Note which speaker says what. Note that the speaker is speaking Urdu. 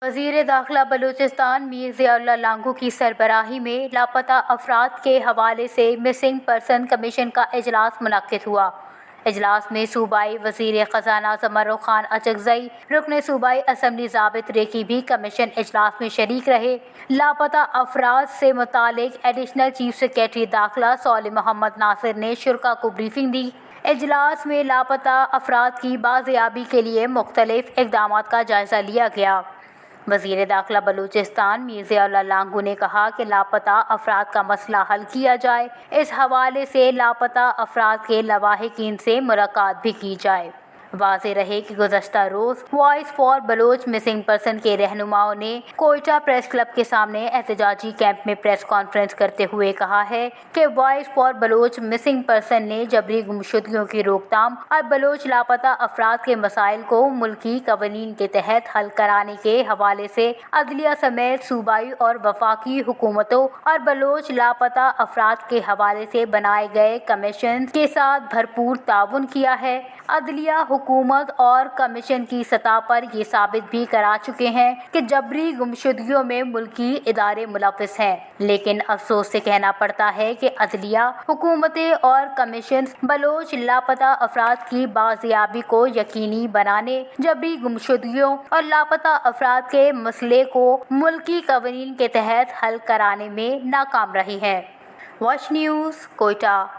Speaker 1: وزیر داخلہ بلوچستان میر ضیاء اللہ لانگو کی سربراہی میں لاپتہ افراد کے حوالے سے مسنگ پرسن کمیشن کا اجلاس منعقد ہوا۔ اجلاس میں صوبائی وزیر خزانہ زمرد خان اچکزئی، رکن صوبائی اسمبلی ضابط ریکی بھی کمیشن اجلاس میں شریک رہے۔ لاپتہ افراد سے متعلق ایڈیشنل چیف سکریٹری داخلہ صالح محمد ناصر نے شرکاء کو بریفنگ دی۔ اجلاس میں لاپتہ افراد کی بازیابی کے لیے مختلف اقدامات کا جائزہ لیا گیا۔ وزیر داخلہ بلوچستان میر ضیاء اللہ لانگو نے کہا کہ لاپتہ افراد کا مسئلہ حل کیا جائے، اس حوالے سے لاپتہ افراد کے لواحقین سے ملاقات بھی کی جائے۔ واضح رہے کہ گزشتہ روز voice for Baloch missing person کے رہنماؤں نے کوئٹہ پریس کلب کے سامنے احتجاجی کیمپ میں پریس کانفرنس کرتے ہوئے کہا ہے کہ voice for Baloch missing person نے جبری گمشدگیوں کی روک تھام اور بلوچ لاپتہ افراد کے مسائل کو ملکی قوانین کے تحت حل کرانے کے حوالے سے عدلیہ سمیت صوبائی اور وفاقی حکومتوں اور بلوچ لاپتہ افراد کے حوالے سے بنائے گئے کمیشن کے ساتھ بھرپور تعاون کیا ہے۔ عدلیہ، حکومت اور کمیشن کی سطح پر یہ ثابت بھی کرا چکے ہیں کہ جبری گمشدگیوں میں ملکی ادارے ملوث ہیں، لیکن افسوس سے کہنا پڑتا ہے کہ عدلیہ، حکومتیں اور کمیشنز بلوچ لاپتہ افراد کی بازیابی کو یقینی بنانے، جبری گمشدگیوں اور لاپتہ افراد کے مسئلے کو ملکی قوانین کے تحت حل کرانے میں ناکام رہی ہیں۔ Watch news, Quetta.